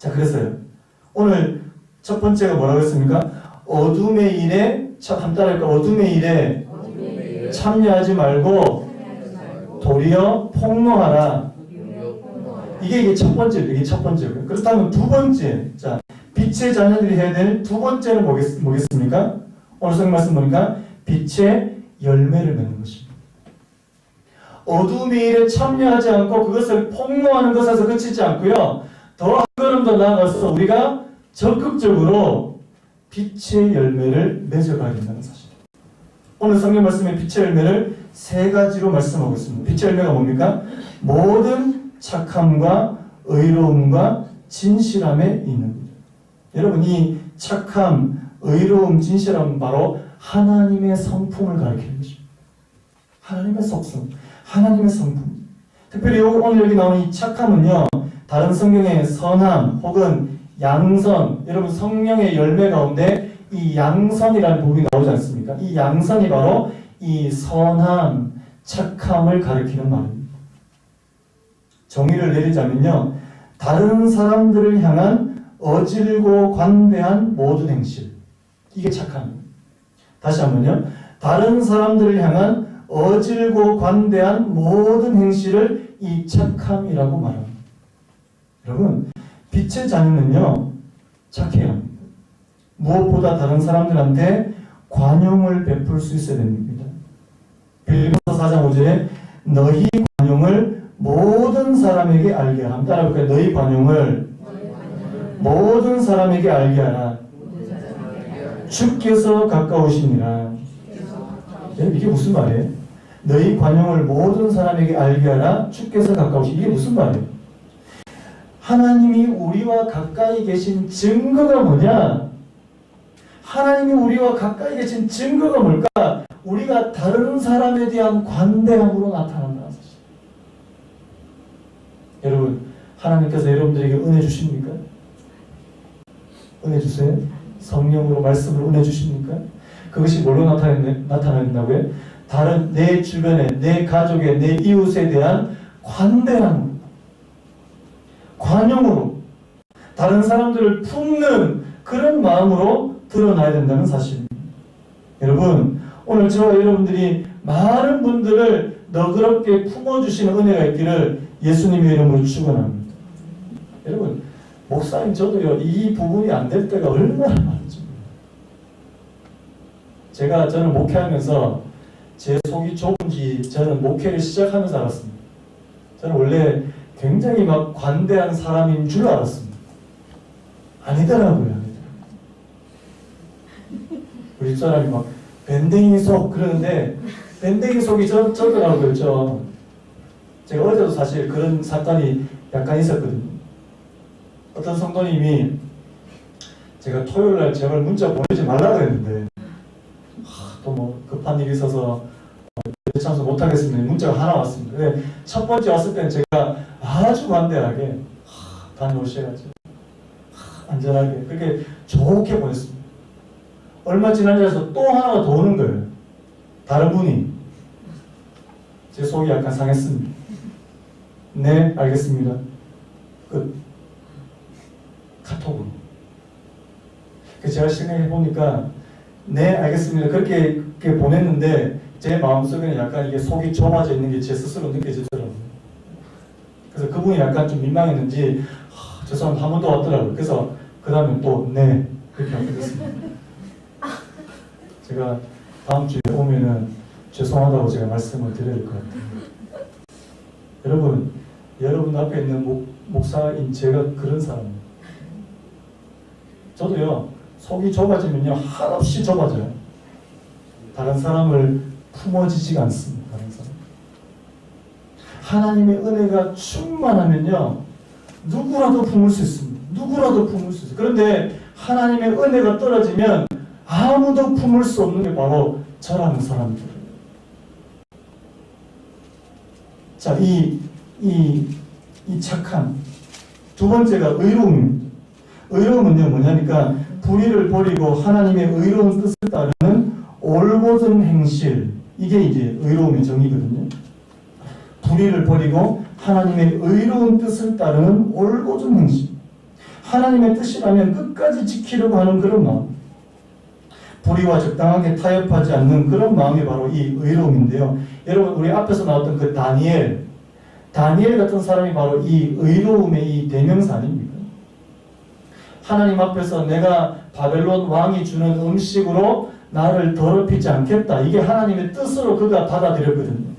자, 그래서요. 오늘 첫 번째가 뭐라고 했습니까? 어둠의 일에, 한번 따라할까? 어둠의 일에 참여하지 말고 도리어 폭로하라. 이게 첫 번째예요. 이게 첫 번째고요. 그렇다면 두 번째. 자, 빛의 자녀들이 해야 될 두 번째는 뭐겠습니까? 오늘 성경 말씀 보니까 빛의 열매를 맺는 것입니다. 어둠의 일에 참여하지 않고 그것을 폭로하는 것에서 그치지 않고요. 더 한 걸음 더 나아가서 우리가 적극적으로 빛의 열매를 맺어가야 된다는 사실. 오늘 성경 말씀의 빛의 열매를 세 가지로 말씀하고 있습니다. 빛의 열매가 뭡니까? 모든 착함과 의로움과 진실함에 있는 것. 여러분, 이 착함, 의로움, 진실함은 바로 하나님의 성품을 가리키는 것입니다. 하나님의 속성, 하나님의 성품. 특별히 오늘 여기 나오는 이 착함은요, 다른 성경의 선함 혹은 양선, 여러분 성령의 열매 가운데 이 양선이라는 부분이 나오지 않습니까? 이 양선이 바로 이 선함, 착함을 가리키는 말입니다. 정의를 내리자면요, 다른 사람들을 향한 어질고 관대한 모든 행실, 이게 착함입니다. 다시 한번요, 다른 사람들을 향한 어질고 관대한 모든 행실을 이 착함이라고 말합니다. 여러분, 빛의 자녀는요, 착해야 합니다. 무엇보다 다른 사람들한테 관용을 베풀 수 있어야 됩니다. 빌립보서 4장 5절에 너희 관용을 모든 사람에게 알게 하라. 따라볼까요? 너희 관용을 모든 사람에게 알게 하라. 주께서 가까우시니라. 이게 무슨 말이에요? 너희 관용을 모든 사람에게 알게 하라. 주께서 가까우시니. 이게 무슨 말이에요? 하나님이 우리와 가까이 계신 증거가 뭐냐? 하나님이 우리와 가까이 계신 증거가 뭘까? 우리가 다른 사람에 대한 관대함으로 나타난다는 사실. 여러분, 하나님께서 여러분들에게 은혜 주십니까? 은혜 주세요. 성령으로 말씀으로 은혜 주십니까? 그것이 뭘로 나타난다고요? 다른 내 주변에, 내 가족에, 내 이웃에 대한 관대함, 관용으로 다른 사람들을 품는 그런 마음으로 드러나야 된다는 사실입니다. 여러분, 오늘 저와 여러분들이 많은 분들을 너그럽게 품어주시는 은혜가 있기를 예수님의 이름으로 축원합니다. 여러분, 목사님 저도요, 이 부분이 안 될 때가 얼마나 많은지. 저는 목회하면서 제 속이 좁은지 저는 목회를 시작하면서 알았습니다. 저는 원래 굉장히 막 관대한 사람인 줄 알았습니다. 아니더라고요. 우리 집사람이 막 밴댕이 속 그러는데 밴댕이 속이 저더라고요. 제가 어제도 사실 그런 사건이 약간 있었거든요. 어떤 성도님이 제가 토요일날 제발 문자 보내지 말라 그랬는데 또 뭐 급한 일이 있어서 참석 못하겠습니다. 문자가 하나 왔습니다. 근데 첫 번째 왔을 때는 제가 아주 관대하게 다녀오셔야죠. 안전하게 그렇게 좋게 보냈습니다. 얼마 지나지 않아서 또 하나가 더 오는 거예요. 다른 분이. 제 속이 약간 상했습니다. 네, 알겠습니다. 끝. 카톡으로. 제가 생각해 보니까 네, 알겠습니다. 그렇게 보냈는데 제 마음속에는 약간 이게 속이 좁아져 있는 게 제 스스로 느껴지더라고요. 그래서 그분이 약간 좀 민망했는지 저 사람 한 번 더 왔더라고요. 그래서 그 다음에 또 네, 그렇게 하게 됐습니다. 제가 다음 주에 오면은 죄송하다고 제가 말씀을 드려야 될 것 같아요. 여러분 앞에 있는 목사인 제가 그런 사람입니다. 저도요, 속이 좁아지면요, 한없이 좁아져요. 다른 사람을 품어지지가 않습니다. 다른 사람. 하나님의 은혜가 충만하면요, 누구라도 품을 수 있습니다. 누구라도 품을 수 있어요. 그런데 하나님의 은혜가 떨어지면 아무도 품을 수 없는 게 바로 저라는 사람들. 자, 이 착함. 두 번째가 의로움입니다. 의로움은요, 뭐냐니까, 불의를 버리고 하나님의 의로운 뜻을 따르는 올곧은 행실. 이게 이제 의로움의 정의거든요. 불의를 버리고 하나님의 의로운 뜻을 따르는 올곧은 행실. 하나님의 뜻이라면 끝까지 지키려고 하는 그런 마음, 불의와 적당하게 타협하지 않는 그런 마음이 바로 이 의로움인데요. 여러분, 우리 앞에서 나왔던 그 다니엘 같은 사람이 바로 이 의로움의 이 대명사 아닙니까? 하나님 앞에서 내가 바벨론 왕이 주는 음식으로 나를 더럽히지 않겠다. 이게 하나님의 뜻으로 그가 받아들였거든요.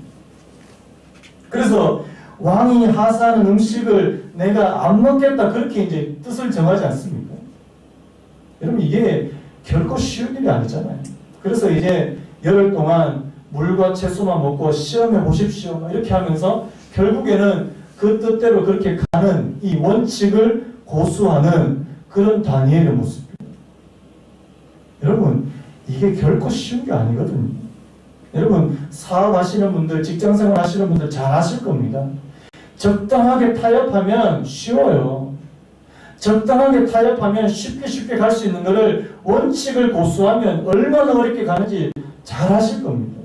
그래서 왕이 하사하는 음식을 내가 안 먹겠다. 그렇게 이제 뜻을 정하지 않습니까? 여러분, 이게 결코 쉬운 일이 아니잖아요. 그래서 이제 열흘 동안 물과 채소만 먹고 시험해 보십시오. 이렇게 하면서 결국에는 그 뜻대로 그렇게 가는 이 원칙을 고수하는 그런 다니엘의 모습입니다. 여러분, 이게 결코 쉬운 게 아니거든요. 여러분, 사업하시는 분들, 직장생활 하시는 분들 잘 아실 겁니다. 적당하게 타협하면 쉬워요. 적당하게 타협하면 쉽게 갈 수 있는 것을 원칙을 고수하면 얼마나 어렵게 가는지 잘 아실 겁니다.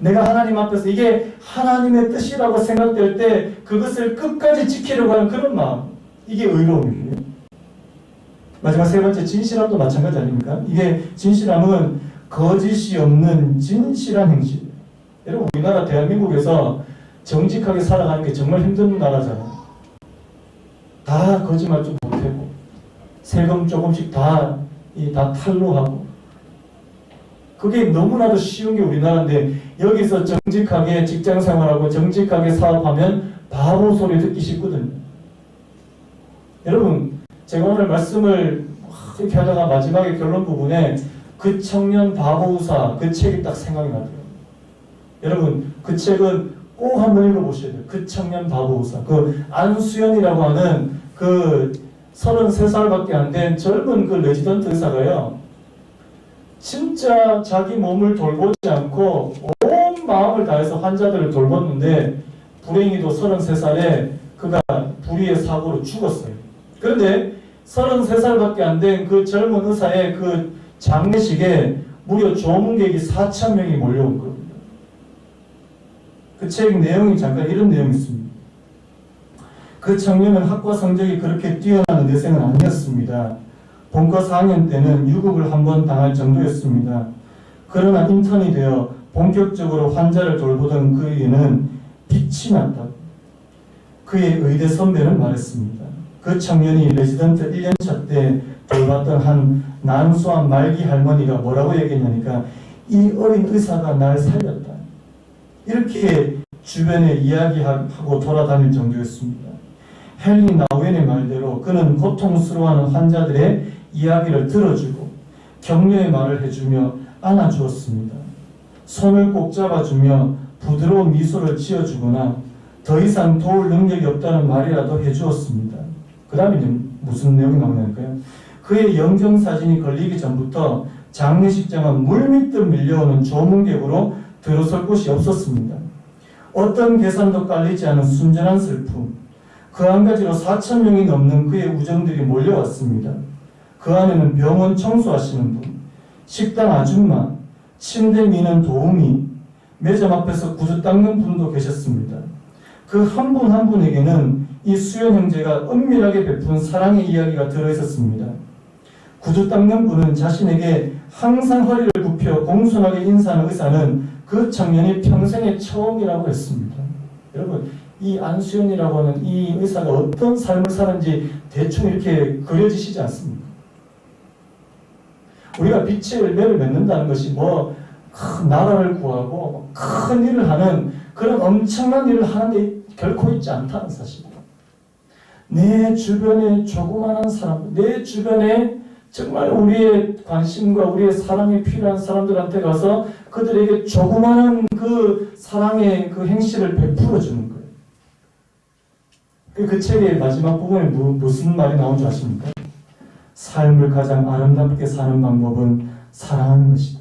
내가 하나님 앞에서 이게 하나님의 뜻이라고 생각될 때 그것을 끝까지 지키려고 하는 그런 마음, 이게 의로움이에요. 마지막 세 번째, 진실함도 마찬가지 아닙니까? 이게 진실함은 거짓이 없는 진실한 행실. 여러분, 우리나라 대한민국에서 정직하게 살아가는 게 정말 힘든 나라잖아요. 다 거짓말 좀 못하고 세금 조금씩 다 탈루하고, 그게 너무나도 쉬운 게 우리나라인데 여기서 정직하게 직장생활하고 정직하게 사업하면 바보 소리 듣기 쉽거든요. 여러분, 제가 오늘 말씀을 이렇게 하다가 마지막에 결론 부분에 그 청년 바보우사 그 책이 딱 생각이 나더라고요. 여러분, 그 책은 꼭 한번 읽어보셔야 돼요. 그 청년 바보우사. 그 안수연이라고 하는 그 33살밖에 안 된 젊은 그 레지던트 의사가요, 진짜 자기 몸을 돌보지 않고 온 마음을 다해서 환자들을 돌봤는데 불행히도 33살에 그가 불의의 사고로 죽었어요. 그런데 33살밖에 안 된 그 젊은 의사의 그 장례식에 무려 조문객이 4,000명이 몰려온 겁니다. 그 책 내용이 잠깐 이런 내용이 있습니다. 그 청년은 학과 성적이 그렇게 뛰어난 여생은 아니었습니다. 본과 4학년 때는 유급을 한 번 당할 정도였습니다. 그러나 인턴이 되어 본격적으로 환자를 돌보던 그에게는 빛이 났다. 그의 의대 선배는 말했습니다. 그 청년이 레지던트 1년차 때 돌봤던 한 난소암 말기 할머니가 뭐라고 얘기했냐니까, 이 어린 의사가 날 살렸다. 이렇게 주변에 이야기하고 돌아다닐 정도였습니다. 헨리 나우엔의 말대로 그는 고통스러워하는 환자들의 이야기를 들어주고 격려의 말을 해주며 안아주었습니다. 손을 꼭 잡아주며 부드러운 미소를 지어주거나 더 이상 도울 능력이 없다는 말이라도 해주었습니다. 그 다음에 무슨 내용이 나오냐니까요. 그의 영정사진이 걸리기 전부터 장례식장은 물밀듯 밀려오는 조문객으로 들어설 곳이 없었습니다. 어떤 계산도 깔리지 않은 순전한 슬픔, 그 한 가지로 4,000명이 넘는 그의 우정들이 몰려왔습니다. 그 안에는 병원 청소하시는 분, 식당 아줌마, 침대 미는 도우미, 매점 앞에서 구두 닦는 분도 계셨습니다. 그 한 분 한 분에게는 이 수연 형제가 은밀하게 베푼 사랑의 이야기가 들어있었습니다. 구두 닦는 분은 자신에게 항상 허리를 굽혀 공손하게 인사하는 의사는 그 청년이 평생의 처음이라고 했습니다. 여러분, 이 안수연이라고 하는 이 의사가 어떤 삶을 사는지 대충 이렇게 그려지시지 않습니까? 우리가 빛의 열매를 맺는다는 것이 큰 나라를 구하고 큰 일을 하는 그런 엄청난 일을 하는데 결코 있지 않다는 사실입니다. 내 주변에 조그마한 사람, 내 주변에 정말 우리의 관심과 우리의 사랑이 필요한 사람들한테 가서 그들에게 조그마한 그 사랑의 그 행실을 베풀어 주는 거예요. 그 책의 마지막 부분에 무슨 말이 나온 줄 아십니까? 삶을 가장 아름답게 사는 방법은 사랑하는 것이다.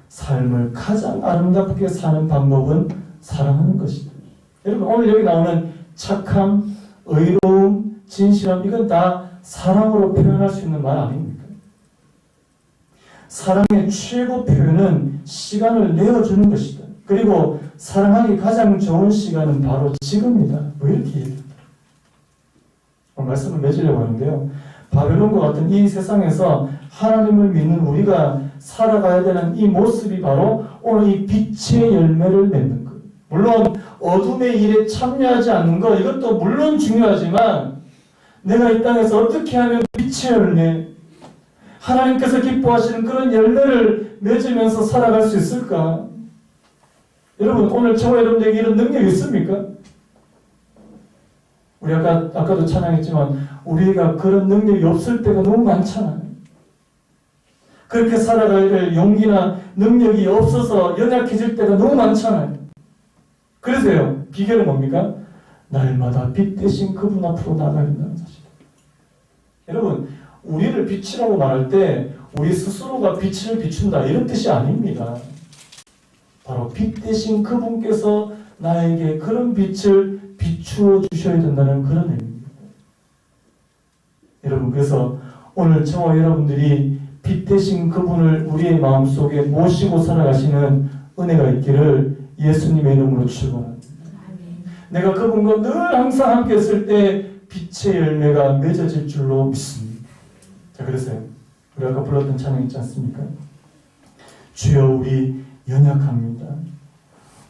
삶을 가장 아름답게 사는 방법은 사랑하는 것이다. 여러분, 오늘 여기 나오는 착함, 의로움, 진실함, 이건 다 사랑으로 표현할 수 있는 말 아닙니까? 사랑의 최고 표현은 시간을 내어주는 것이다. 그리고 사랑하기 가장 좋은 시간은 바로 지금이다. 뭐 이렇게 얘기합니다. 말씀을 맺으려고 하는데요. 바벨론과 같은 이 세상에서 하나님을 믿는 우리가 살아가야 되는 이 모습이 바로 오늘 이 빛의 열매를 맺는 거예요. 물론 어둠의 일에 참여하지 않는 것, 이것도 물론 중요하지만 내가 이 땅에서 어떻게 하면 빛의 열매, 하나님께서 기뻐하시는 그런 열매를 맺으면서 살아갈 수 있을까? 여러분, 오늘 저와 여러분들에게 이런 능력이 있습니까? 우리 아까도 찬양했지만 우리가 그런 능력이 없을 때가 너무 많잖아요. 그렇게 살아가야 될 용기나 능력이 없어서 연약해질 때가 너무 많잖아요. 그래서요, 비결은 뭡니까? 날마다 빛 대신 그분 앞으로 나가야 된다는 사실. 여러분, 우리를 빛이라고 말할 때 우리 스스로가 빛을 비춘다 이런 뜻이 아닙니다. 바로 빛 대신 그분께서 나에게 그런 빛을 비추어 주셔야 된다는 그런 의미입니다. 여러분, 그래서 오늘 저와 여러분들이 빛 대신 그분을 우리의 마음속에 모시고 살아가시는 은혜가 있기를 예수님의 이름으로 축원합니다. 내가 그분과 늘 항상 함께 있을 때 빛의 열매가 맺어질 줄로 믿습니다. 자, 그래서요, 우리 아까 불렀던 찬양 있지 않습니까? 주여, 우리 연약합니다.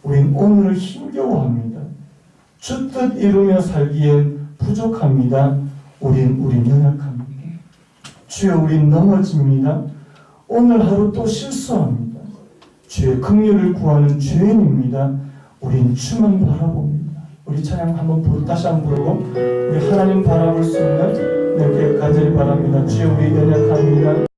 우린 오늘을 힘겨워합니다. 주 뜻 이루며 살기엔 부족합니다. 우린 연약합니다. 주여, 우린 넘어집니다. 오늘 하루 또 실수합니다. 주의 긍휼을 구하는 죄인입니다. 우린 주만 바라봅니다. 우리 찬양 다시 한번 부르고 우리 하나님 바라볼 수 있는 이렇게 간절히 바랍니다. 주여, 우리 연약합니다.